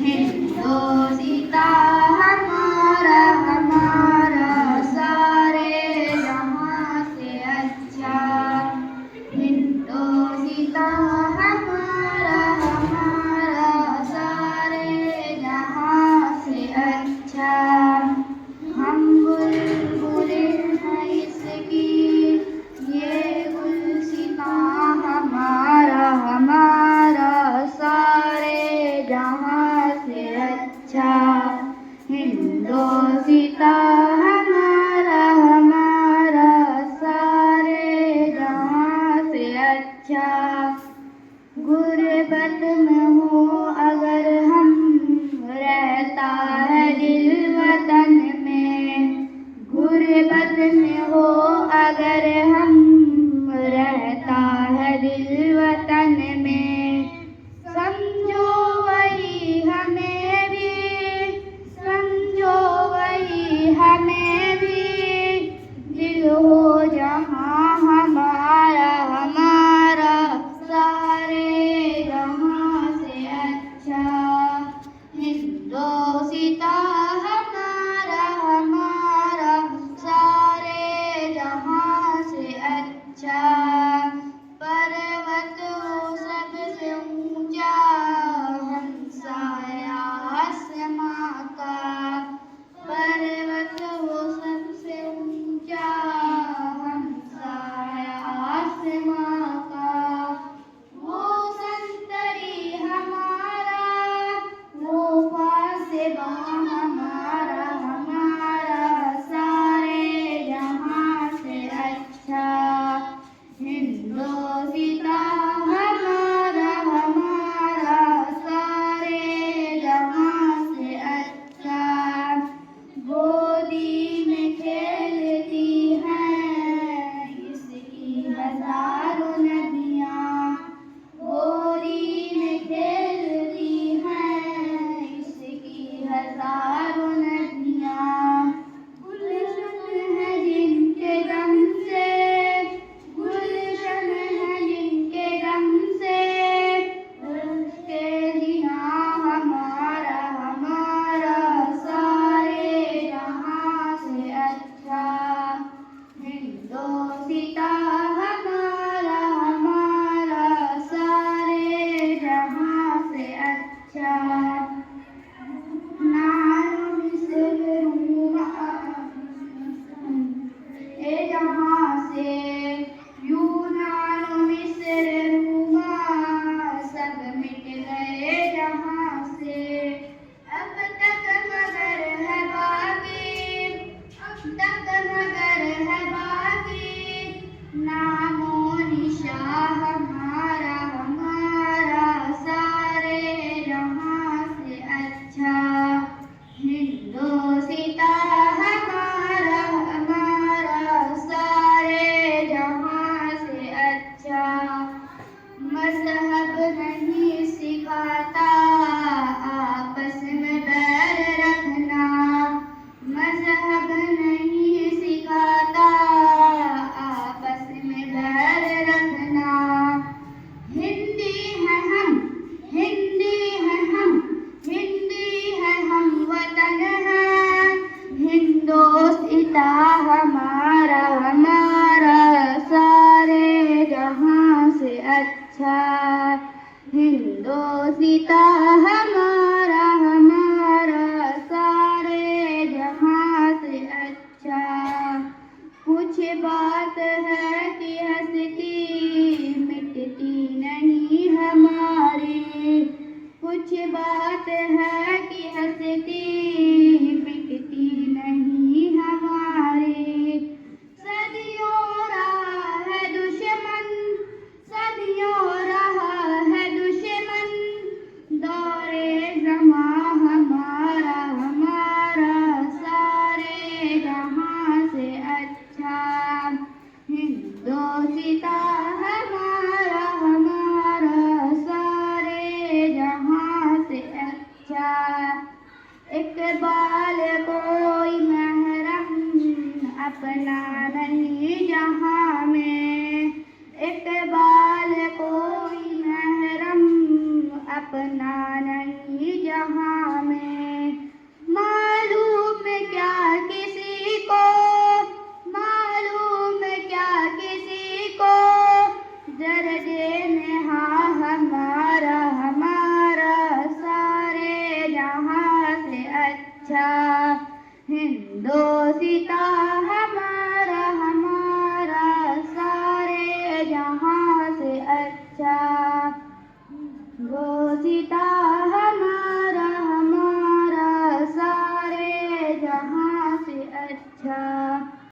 हिंदोसिता हमारा हमारा सारे जहाँ से अच्छा। हिंदोसिता हमारा हमारा सारे जहाँ से अच्छा। हम बुलबुलें हैं इसकी ये गुलसिता हमारा हमारा सारे जहाँ से अच्छा। हिंदोसिता हमारा हमारा सारे जहाँ से अच्छा। गुर्बत में हो अगर हम रहता है दिल वतन में। गुर्बत में हो अगर हम रहता है दिल वतन में। समझो वही हमें भी, समझो वही हमें भी। दिल हो जहाँ हमारा हमारा सारे जहाँ से अच्छा। हिंदोसिता हमारा हमारा सारे जहाँ से अच्छा। पर्वत वो सबसे ऊंचा हमसाया आसमां का। पर्वत वो सबसे ऊंचा हमसाया आसमां का। वो संतरी हमारा वो फासिबा हमारा हमारा सारे जहाँ से अच्छा। हिंदोसिता हमारा हमारा सारे जहाँ से अच्छा। गोदी में खेलती हैं इसकी हजारों नदियाँ। गोदी में खेलती हैं इसकी हजारों नदियाँ। गुलशन है जिनके दम से, गुलशन है जिनके दम से। उसके जिना हमारा हमारा सारे जहाँ से अच्छा। हिंदोसिता हमारा हमारा सारे जहाँ से अच्छा। नाम मिस्र रूमा ए जहाँ से। यूनान मिस्र रूमा सब मिट गए जहाँ से। अब तक मगर है बाकी, अब तक मगर है बाकी। नामो निशान हमारा हमारा सारे जहाँ से अच्छा। हिंदोसिता हमारा हमारा सारे जहाँ से अच्छा। मज़हब नहीं सिखाता आपस में बैर रखना। मज़हब नहीं सिखाता आपस में बैर रखना। हिंदी है हम, हिंदी है हम, हिंदी है हम वतन है। हिंदोसिता हमारा हमारा सारे जहाँ से अच्छा। हिंदोसिता हमारा हमारा सारे जहाँ से अच्छा। कुछ बात है कि हंसती मिटती नहीं हमारी। कुछ बात है कि हंसती मिटती नहीं हमारी। सदियों रहा है दुश्मन, सदियों रहा है दुश्मन। दौरे ज़मां हमारा हमारा सारे जहाँ से अच्छा। हिंदोसिता हमारा हमारा सारे जहाँ से अच्छा। इकबाल कोई महरम अपना नहीं जहाँ में। इकबाल कोई महरम अपना नहीं जहाँ अच्छा, हिंदोसिता हमारा हमारा सारे जहां से अच्छा, वो सिता